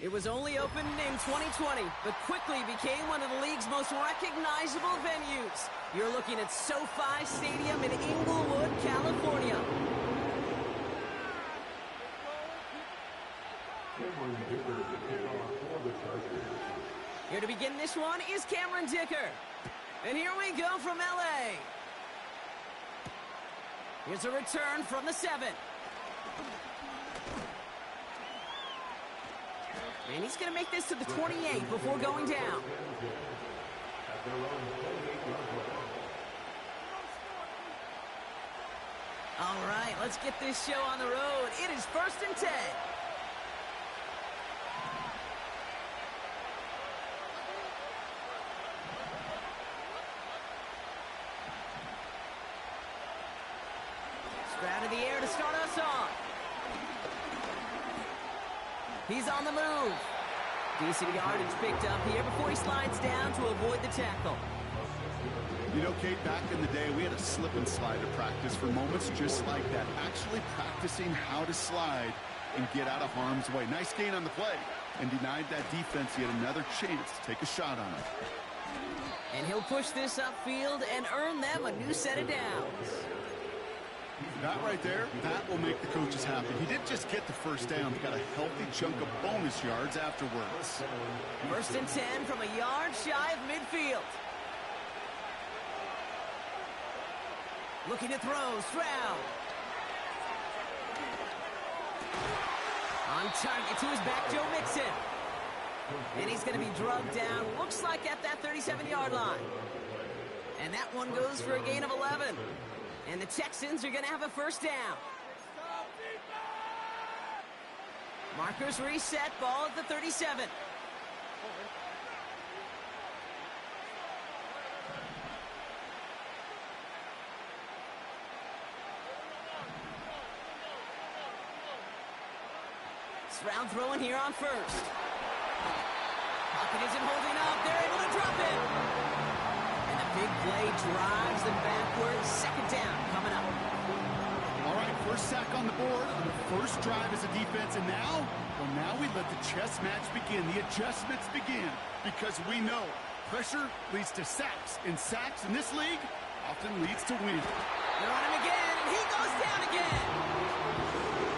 It was only opened in 2020, but quickly became one of the league's most recognizable venues. You're looking at SoFi Stadium in Inglewood, California. Here to begin this one is Cameron Dicker. And here we go from LA. Here's a return from the 7. And he's going to make this to the 28 before going down. All right, let's get this show on the road. It is 1st and 10. Out of the air to start us off. He's on the move. Decent yardage picked up here before he slides down to avoid the tackle. You know, Kate, back in the day, we had a slip and slide to practice for moments just like that. Actually practicing how to slide and get out of harm's way. Nice gain on the play. And denied that defense yet another chance to take a shot on him. And he'll push this upfield and earn them a new set of downs. That right there, that will make the coaches happy. He didn't just get the first down, he got a healthy chunk of bonus yards afterwards. 1st and 10 from a yard shy of midfield. Looking to throw, Stroud. On target to his back, Joe Mixon. And he's going to be drugged down, looks like at that 37-yard line. And that one goes for a gain of 11. And the Texans are going to have a first down. Markers reset, ball at the 37. Stroud throwing here on 1st. Pocket isn't holding up. They're able to drop it. And the big play drives them backwards. 2nd down coming up. All right, first sack on the board on the first drive as a defense. And now, well, now we let the chess match begin. The adjustments begin. Because we know pressure leads to sacks. And sacks in this league often leads to wins. They're on him again, and he goes down again.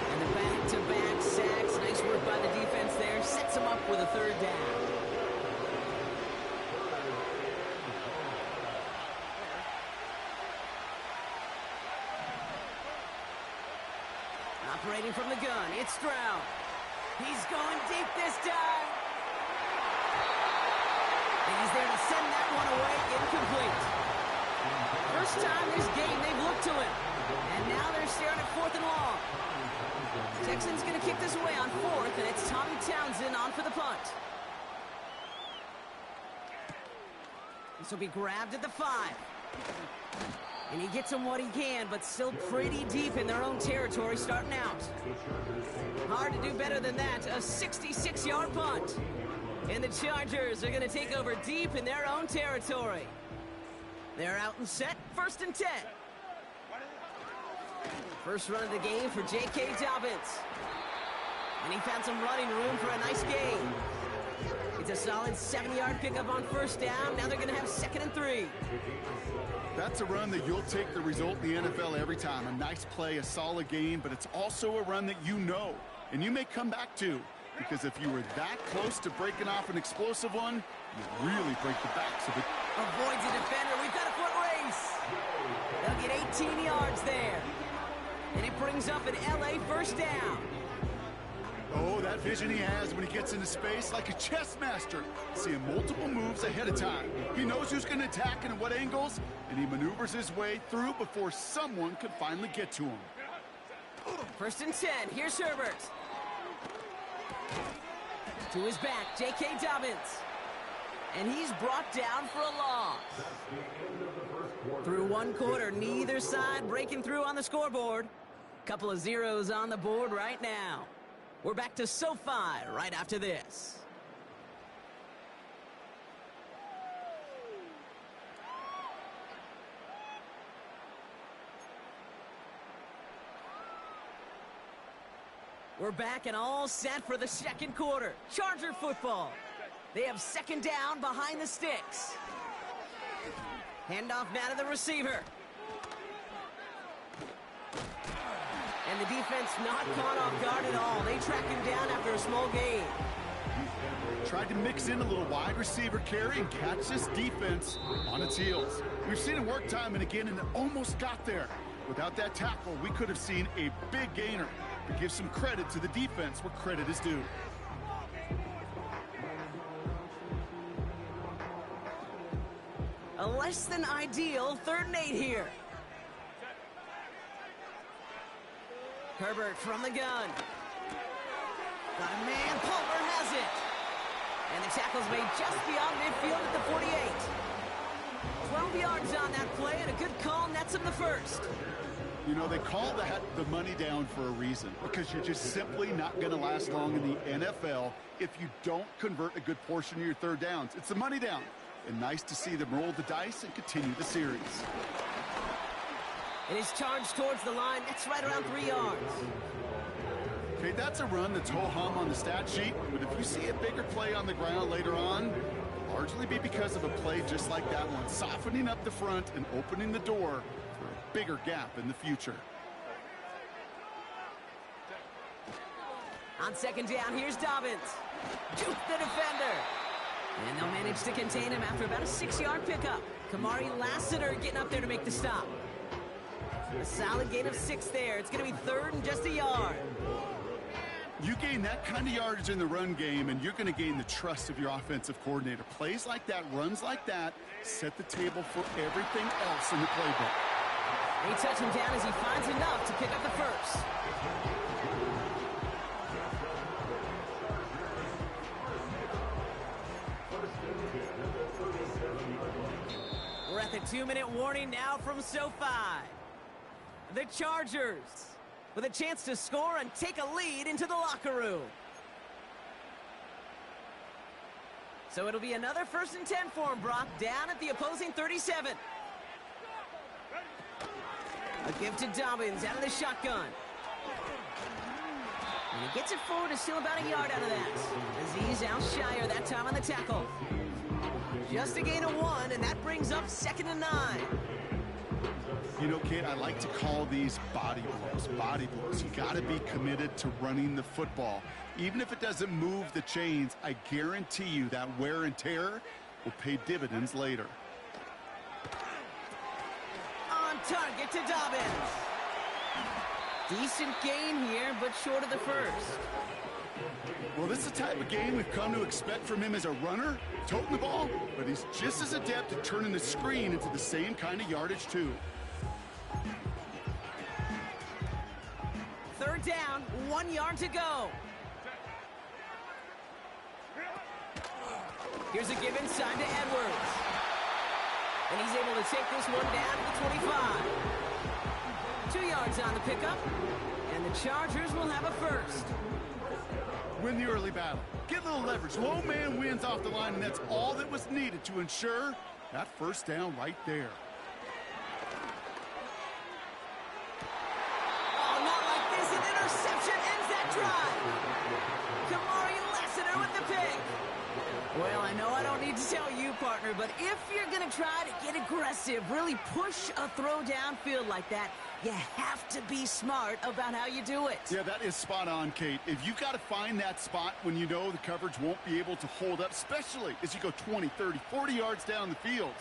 And the back-to-back sacks. Nice work by the defense there. Sets him up with a 3rd down. Operating from the gun, it's Stroud. He's going deep this time. And he's there to send that one away, incomplete. First time this game they've looked to him. And now they're staring at 4th and long. Texans going to kick this away on 4th, and it's Tommy Townsend on for the punt. This will be grabbed at the 5. And he gets them what he can, but still pretty deep in their own territory starting out. Hard to do better than that, a 66-yard punt. And the Chargers are going to take over deep in their own territory. They're out and set, 1st and 10. First run of the game for J.K. Dobbins. And he found some running room for a nice gain. It's a solid 7-yard pickup on 1st down. Now they're going to have 2nd and 3. That's a run that you'll take the result in the NFL every time. A nice play, a solid game, but it's also a run that you know, and you may come back to. Because if you were that close to breaking off an explosive one, you really break the backs of it. Avoids a defender. We've got a foot race. They'll get 18 yards there. And it brings up an LA 1st down. Oh, that vision he has when he gets into space, like a chess master. Seeing multiple moves ahead of time. He knows who's going to attack and at what angles, and he maneuvers his way through before someone can finally get to him. 1st and 10. Here's Herbert. To his back, J.K. Dobbins. And he's brought down for a loss. Through 1 quarter, neither side breaking through on the scoreboard. Couple of zeros on the board right now. We're back to SoFi right after this. We're back and all set for the second quarter. Charger football. They have second down behind the sticks. Handoff now to the receiver. And the defense not caught off guard at all. They track him down after a small gain. Tried to mix in a little wide receiver carry and catch this defense on its heels. We've seen it work time and again, and it almost got there. Without that tackle, we could have seen a big gainer. To give some credit to the defense where credit is due. A less than ideal 3rd and 8 here. Herbert from the gun. Got a man, Palmer has it. And the tackle's made just beyond midfield at the 48. 12 yards on that play, and a good call nets him the first. You know, they call that the money down for a reason, because you're just simply not going to last long in the NFL if you don't convert a good portion of your 3rd downs. It's the money down. And nice to see them roll the dice and continue the series. And his charge towards the line, that's right around 3 yards. Okay, that's a run that's ho-hum on the stat sheet, but if you see a bigger play on the ground later on, it'll largely be because of a play just like that one, softening up the front and opening the door for a bigger gap in the future. On second down, here's Dobbins. Juke the defender. And they'll manage to contain him after about a 6-yard pickup. Kamari Lassiter getting up there to make the stop. A solid gain of 6 there. It's going to be 3rd and just a yard. You gain that kind of yardage in the run game, and you're going to gain the trust of your offensive coordinator. Plays like that, runs like that, set the table for everything else in the playbook. They touch him down as he finds enough to pick up the first. We're at the 2-minute warning now from SoFi. The Chargers with a chance to score and take a lead into the locker room. So it'll be another 1st and 10 for him, Brock, down at the opposing 37. A give to Dobbins out of the shotgun. And he gets it forward to steal about a yard out of that. Aziz Al-Shire that time on the tackle. Just a gain of 1, and that brings up 2nd and 9. You know, Kate, I like to call these body blows. Body blows. You got to be committed to running the football. Even if it doesn't move the chains, I guarantee you that wear and tear will pay dividends later. On target to Dobbins. Decent gain here, but short of the first. Well, this is the type of game we've come to expect from him as a runner, toting the ball, but he's just as adept at turning the screen into the same kind of yardage, too. 3rd down, 1 yard to go. Here's a give inside to Edwards. And he's able to take this one down to the 25. 2 yards on the pickup, and the Chargers will have a first. Win the early battle. Get a little leverage. Low man wins off the line, and that's all that was needed to ensure that 1st down right there. Oh, not like this. An interception ends that drive. Kamari Lassiter with the pick. Well, I know I don't need to tell you, partner, but if you're going to try to get aggressive, really push a throw downfield like that, you have to be smart about how you do it. Yeah, that is spot on, Kate. If you've got to find that spot when you know the coverage won't be able to hold up, especially as you go 20, 30, 40 yards down the field.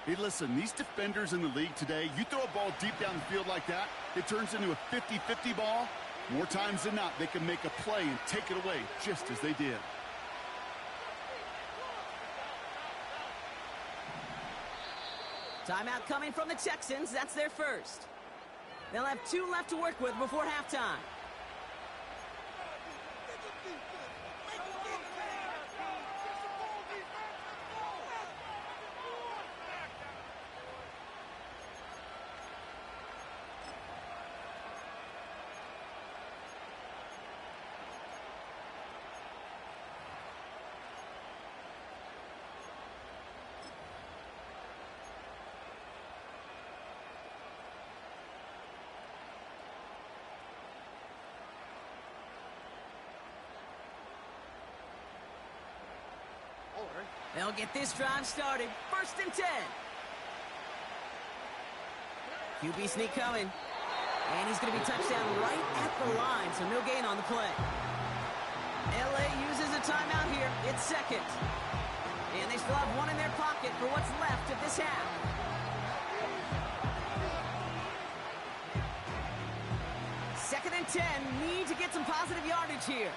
Hey, listen, these defenders in the league today, you throw a ball deep down the field like that, it turns into a 50-50 ball. More times than not, they can make a play and take it away just as they did. Timeout coming from the Texans. That's their first. They'll have 2 left to work with before halftime. They'll get this drive started. 1st and 10. QB sneak coming. And he's going to be touchdown right at the line, so no gain on the play. LA uses a timeout here. It's 2nd. And they still have one in their pocket for what's left of this half. Second and 10. Need to get some positive yardage here.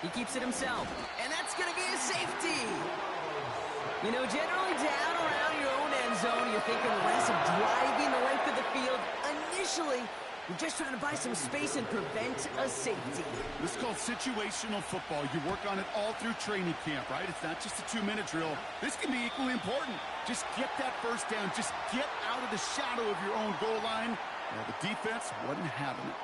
He keeps it himself. And that's going to be a safety. You know, generally down around your own end zone, you're thinking less of driving the length of the field. Initially, you're just trying to buy some space and prevent a safety. This is called situational football. You work on it all through training camp, right? It's not just a 2-minute drill. This can be equally important. Just get that first down. Just get out of the shadow of your own goal line. Well, the defense wasn't having it.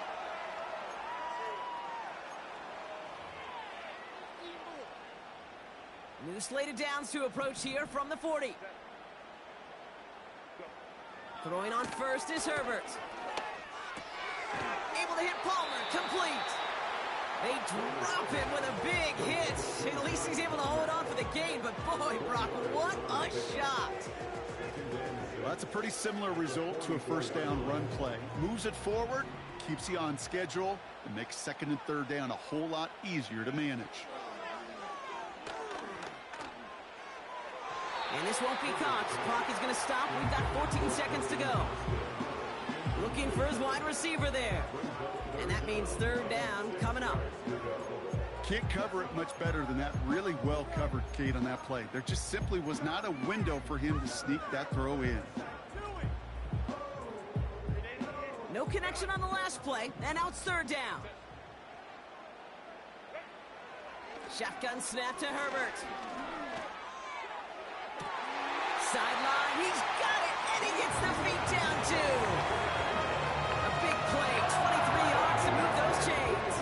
New slated downs to approach here from the 40. Throwing on first is Herbert. Able to hit Palmer, complete. They drop him with a big hit. At least he's able to hold on for the gain, but boy, Brock, what a shot. Well, that's a pretty similar result to a first down run play. Moves it forward, keeps you on schedule, and makes 2nd and 3rd down a whole lot easier to manage. And this won't be caught. Clock is going to stop. We've got 14 seconds to go. Looking for his wide receiver there. And that means 3rd down coming up. Can't cover it much better than that. Really well covered, Kate, on that play. There just simply was not a window for him to sneak that throw in. No connection on the last play, and now it's 3rd down. Shotgun snap to Herbert. Sideline, he's got it, and he gets the feet down too. A big play, 23 yards to move those chains.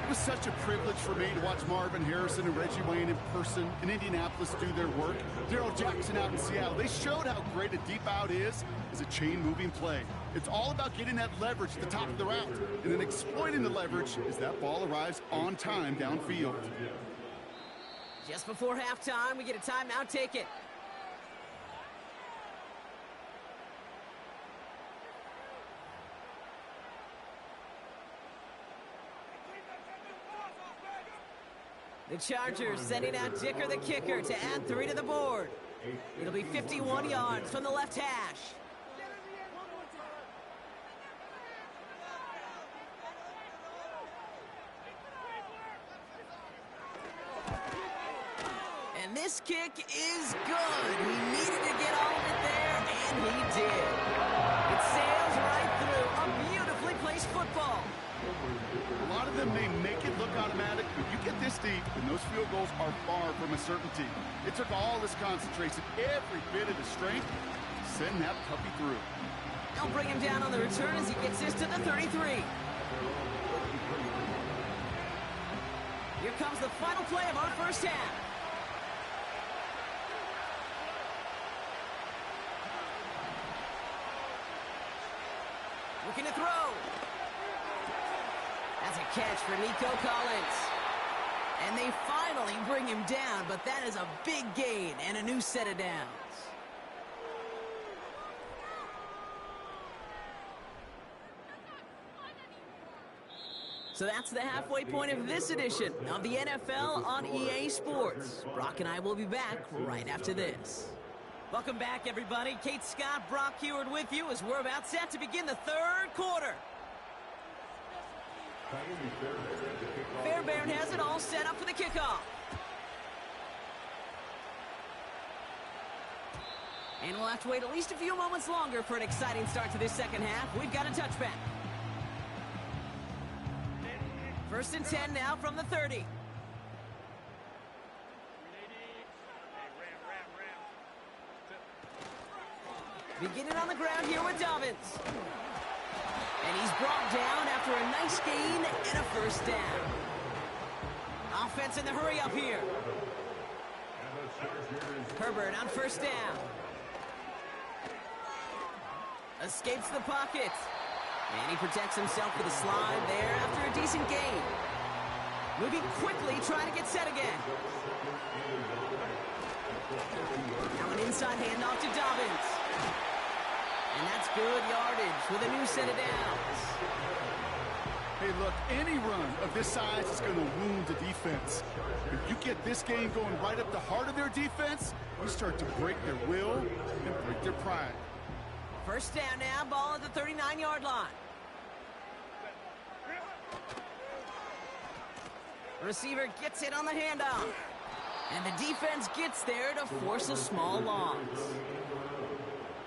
It was such a privilege for me to watch Marvin Harrison and Reggie Wayne in person in Indianapolis do their work. Darrell Jackson out in Seattle. They showed how great a deep out is as a chain-moving play. It's all about getting that leverage at the top of the route and then exploiting the leverage as that ball arrives on time downfield. Just before halftime, we get a timeout taken. The Chargers sending out Dicker the kicker to add 3 to the board. It'll be 51 yards from the left hash. And this kick is good. He needed to get all of it there, and he did. It sails right through. A beautifully placed football. A lot of them may make it look automatic, but you get this deep, and those field goals are far from a certainty. It took all his concentration, every bit of his strength, to send that puppy through. They'll bring him down on the return as he gets this to the 33. Here comes the final play of our first half. Looking to throw. That's a catch for Nico Collins. And they finally bring him down, but that is a big gain and a new set of downs. So that's the halfway point of this edition of the NFL on EA Sports. Brock and I will be back right after this. Welcome back, everybody. Kate Scott, Brock Heward with you as we're about set to begin the 3rd quarter. Fairbairn has it all set up for the kickoff. And we'll have to wait at least a few moments longer for an exciting start to this second half. We've got a touchback. 1st and 10 now from the 30. Beginning on the ground here with Dobbins. And he's brought down after a nice gain and a first down. Offense in the hurry up here. Herbert on first down. Escapes the pocket. And he protects himself with a slide there after a decent gain. Moving quickly, trying to get set again. Now an inside handoff to Dobbins. And that's good yardage with a new set of downs. Hey, look, any run of this size is going to wound the defense. If you get this game going right up the heart of their defense, you start to break their will and break their pride. First down now, ball at the 39-yard line. Receiver gets it on the handoff. And the defense gets there to force a small loss.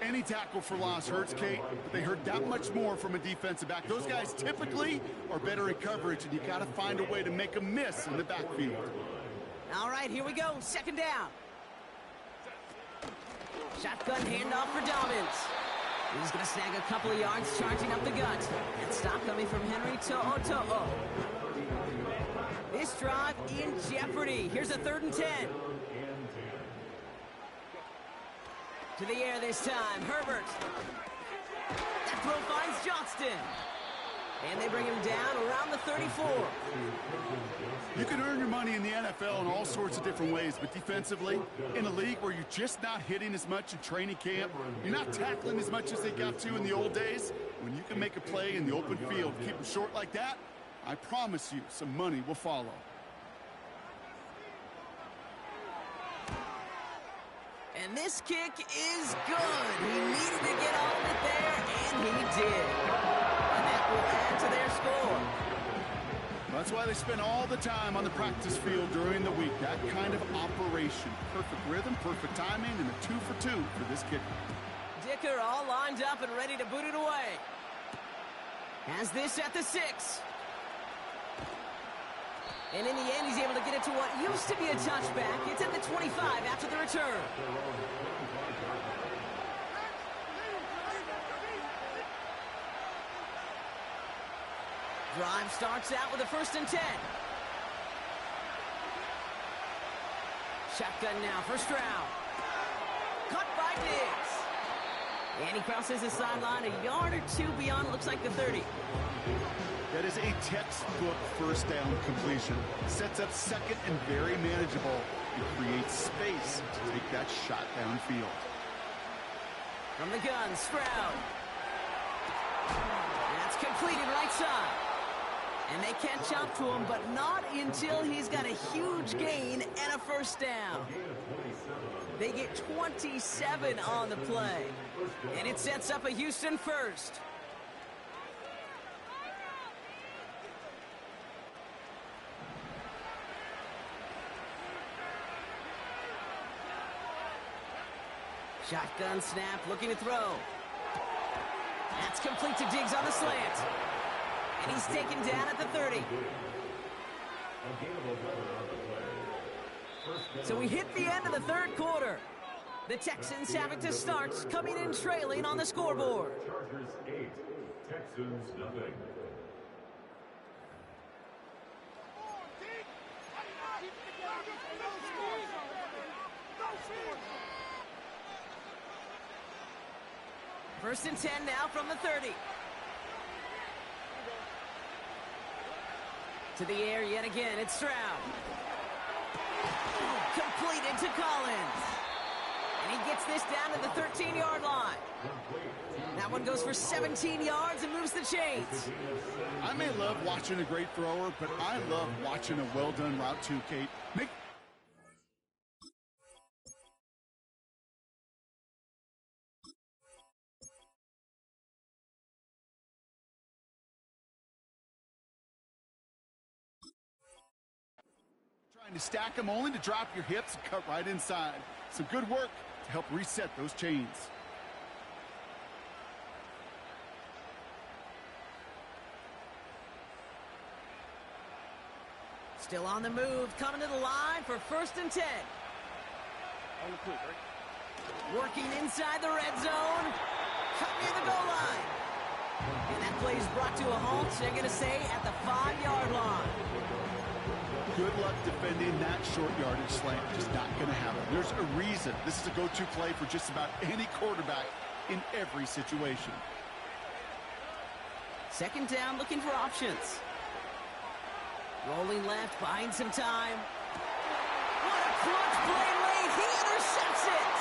Any tackle for loss hurts, Kate, but they hurt that much more from a defensive back. Those guys typically are better in coverage, and you got to find a way to make them miss in the backfield. All right, here we go. Second down. Shotgun handoff for Dobbins. He's going to snag a couple of yards, charging up the gut. And stop coming from Henry To'o. This drive in jeopardy. Here's a 3rd and 10. To the air this time, Herbert. That throw finds Johnston. And they bring him down around the 34. You can earn your money in the NFL in all sorts of different ways, but defensively, in a league where you're just not hitting as much in training camp, you're not tackling as much as they got to in the old days, when you can make a play in the open field, keep them short like that, I promise you some money will follow. And this kick is good. He needed to get all of it there, and he did. And that will add to their score. That's why they spend all the time on the practice field during the week. That kind of operation. Perfect rhythm, perfect timing, and a 2 for 2 for this kicker. Dicker all lined up and ready to boot it away. Has this at the 6. And in the end, he's able to get it to what used to be a touchback. It's at the 25 after the return. Drive starts out with a 1st and 10. Shotgun now, first round. Caught by Diggs. And he crosses the sideline a yard or two beyond, looks like the 30. That is a textbook first down completion. Sets up second and very manageable. It creates space to take that shot downfield. From the gun, Stroud. That's completed right side. And they catch up to him, but not until he's got a huge gain and a first down. They get 27 on the play. And it sets up a Houston first. Shotgun snap, looking to throw. That's complete to Diggs on the slant. And he's taken down at the 30. So we hit the end of the 3rd quarter. The Texans have it to start, coming in trailing on the scoreboard. Chargers 8, Texans nothing. First and 10 now from the 30. To the air yet again, it's Stroud. Completed to Collins. And he gets this down to the 13-yard line. That one goes for 17 yards and moves the chains. I may love watching a great thrower, but I love watching a well-done route too, Kate. Trying to stack them only to drop your hips and cut right inside. Some good work to help reset those chains. Still on the move, coming to the line for 1st and 10. Working inside the red zone, cut near the goal line. And that play is brought to a halt, they're going to say at the 5-yard line. Good luck defending that short yardage slant. Just not going to happen. There's a reason this is a go-to play for just about any quarterback in every situation. Second down, looking for options. Rolling left, buying some time. What a clutch play late. He intercepts it.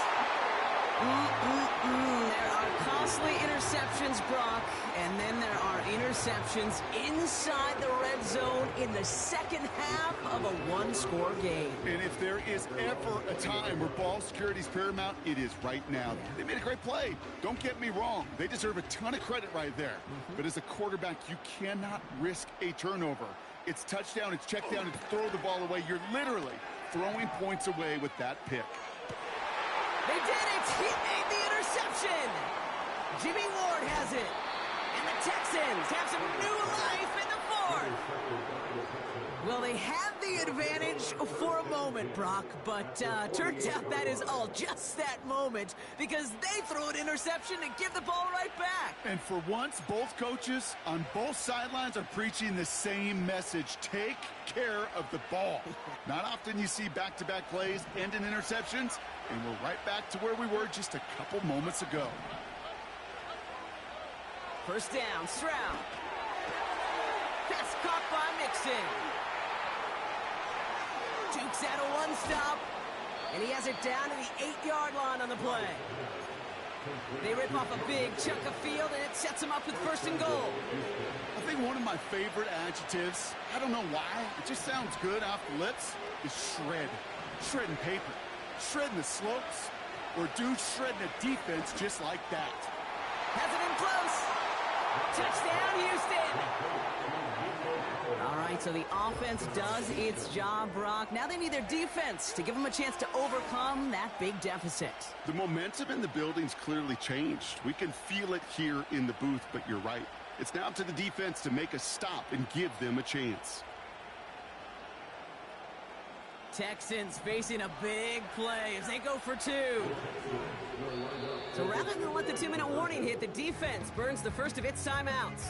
There are costly interceptions, Brock, and then there are interceptions inside the red zone in the second half of a one-score game. And if there is ever a time where ball security is paramount, it is right now. They made a great play. Don't get me wrong. They deserve a ton of credit right there. But as a quarterback, you cannot risk a turnover. It's touchdown, it's check down, it's throw the ball away. You're literally throwing points away with that pick. They did it! He made the interception! Jimmy Ward has it. And the Texans have some new life in the fourth. Well, they had the advantage for a moment, Brock, but turns out that is all just that moment because they throw an interception and give the ball right back. And for once, both coaches on both sidelines are preaching the same message. Take care of the ball. Not often you see back-to-back plays end in interceptions, and we're right back to where we were just a couple moments ago. First down, Stroud. Pass caught by Mixon. Jukes out a one-stop, and he has it down to the 8-yard line on the play. They rip off a big chunk of field, and it sets them up with first and goal. I think one of my favorite adjectives, I don't know why, it just sounds good off the lips, is shred. Shredding paper, shredding the slopes, or dude shredding a defense just like that. Has it in close. Touchdown, Houston. All right, so the offense does its job, Brock. Now they need their defense to give them a chance to overcome that big deficit. The momentum in the building's clearly changed. We can feel it here in the booth, but you're right. It's now to the defense to make a stop and give them a chance. Texans facing a big play as they go for two. So rather than let the 2-minute warning hit, the defense burns the first of its timeouts.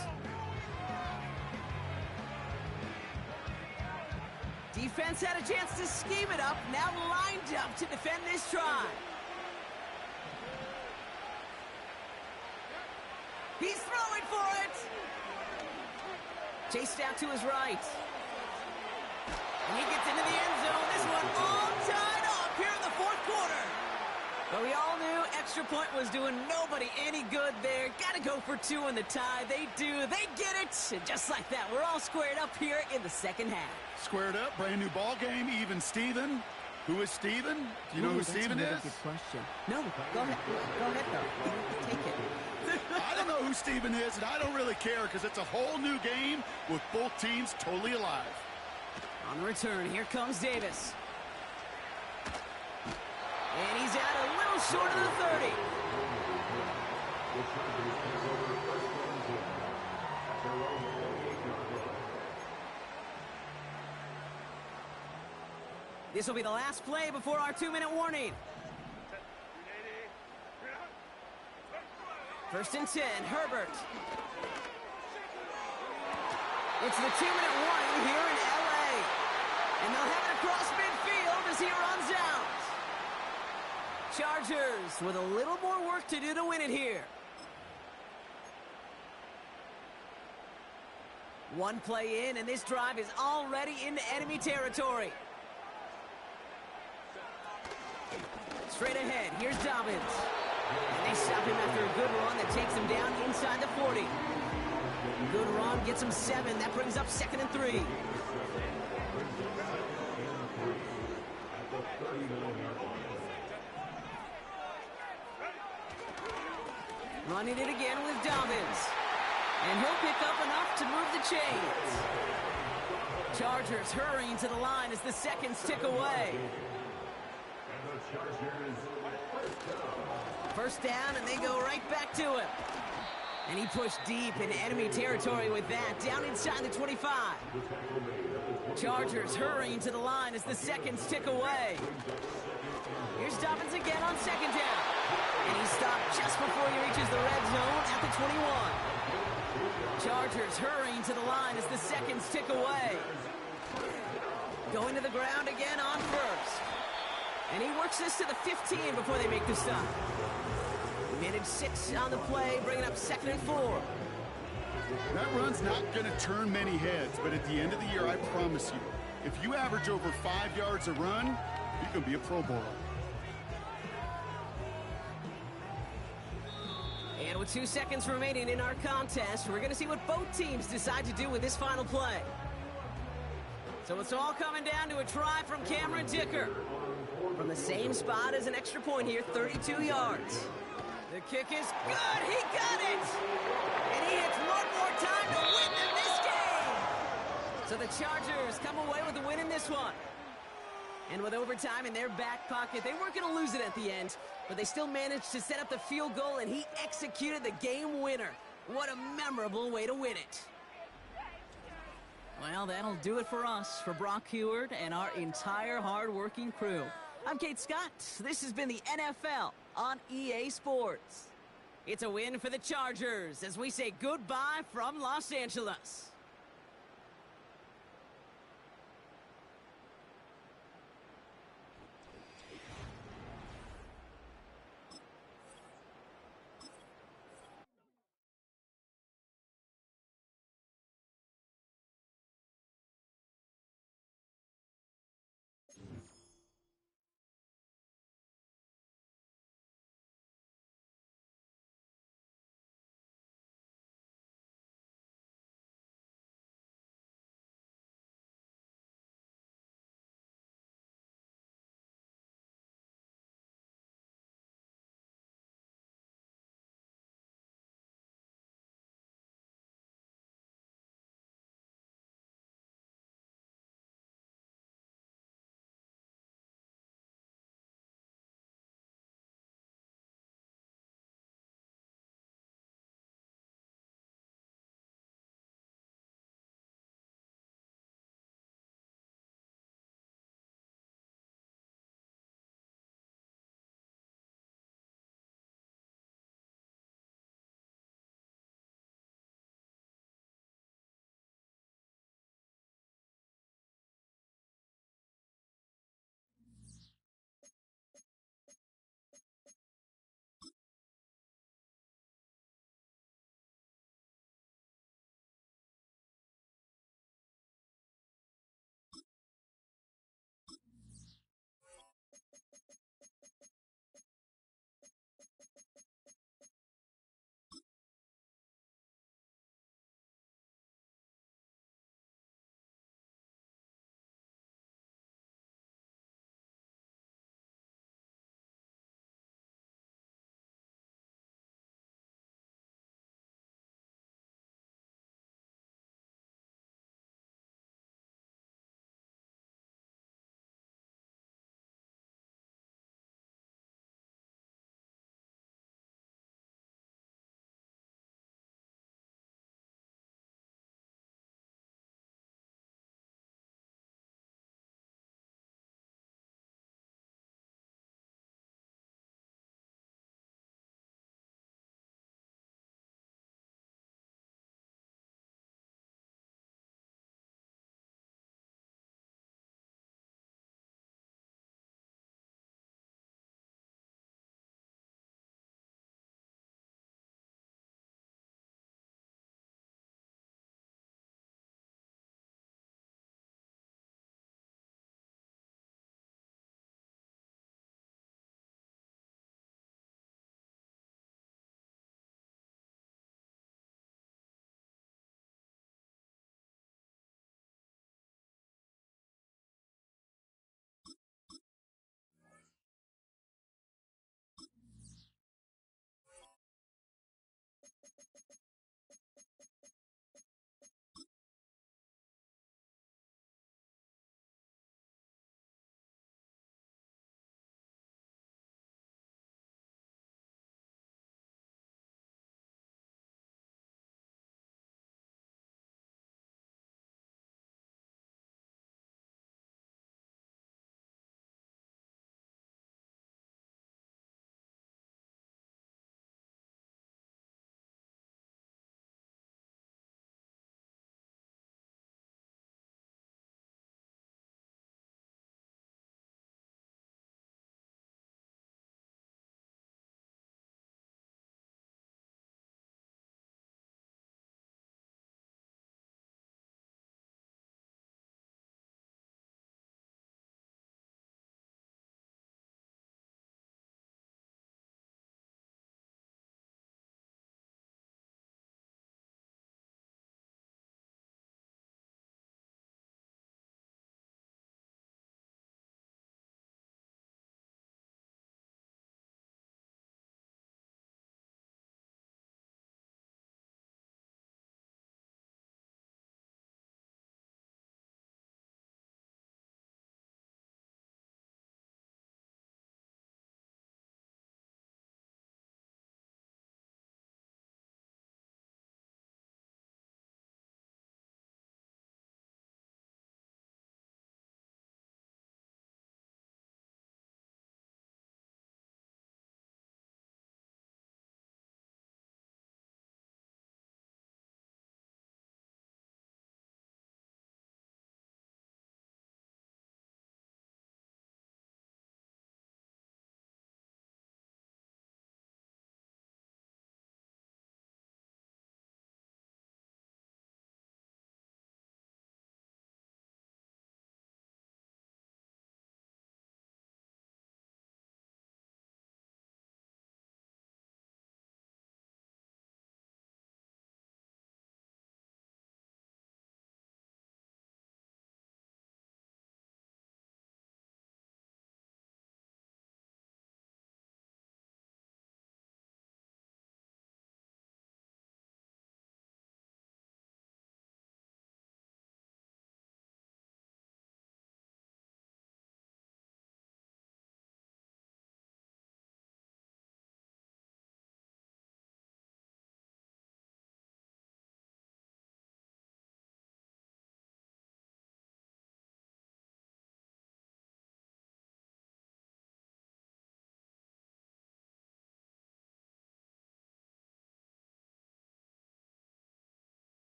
Defense had a chance to scheme it up, now lined up to defend this try. He's throwing for it. Chased out to his right. And he gets into the end zone. This one all tied up here in the fourth quarter. But we all knew extra point was doing nobody any good there. Got to go for two in the tie. They do. They get it. And just like that, we're all squared up here in the second half. Squared up, brand new ball game, even Steven. Who is Steven? Do you know who Steven is? That's a good question. No, go ahead. Go ahead, though. Take it. I don't know who Steven is, and I don't really care because it's a whole new game with both teams totally alive. On the return, here comes Davis. And he's out a little short of the 30. This will be the last play before our 2-minute warning. First and 10, Herbert. It's the 2-minute warning here in LA. And they'll have it across midfield as he runs out. Chargers with a little more work to do to win it here. One play in, and this drive is already into enemy territory. Straight ahead, here's Dobbins. And they stop him after a good run that takes him down inside the 40. Good run, gets him 7. That brings up 2nd and 3. Running it again with Dobbins. And he'll pick up enough to move the chains. Chargers hurrying to the line as the seconds tick away. First down, and they go right back to him. And he pushed deep into enemy territory with that, down inside the 25. Chargers hurrying to the line as the seconds tick away. Here's Dobbins again on second down. And he stopped just before he reaches the red zone at the 21. Chargers hurrying to the line as the seconds tick away. Going to the ground again on first. And he works this to the 15 before they make the stop. Managed 6 on the play, bringing up 2nd and 4. That run's not going to turn many heads, but at the end of the year, I promise you, if you average over 5 yards a run, you can be a Pro Bowler. And with 2 seconds remaining in our contest, we're going to see what both teams decide to do with this final play. So it's all coming down to a try from Cameron Dicker. From the same spot as an extra point here, 32 yards. The kick is good. He got it. And he hits one more time to win them this game. So the Chargers come away with the win in this one. And with overtime in their back pocket, they weren't going to lose it at the end, but they still managed to set up the field goal, and he executed the game winner. What a memorable way to win it. Well, that'll do it for us, for Brock Heward and our entire hard-working crew. I'm Kate Scott. This has been the NFL on EA Sports. It's a win for the Chargers as we say goodbye from Los Angeles.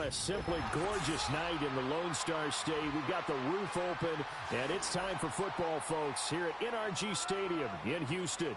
a simply gorgeous night in the Lone Star State. We've got the roof open, and it's time for football, folks, here at NRG Stadium in Houston.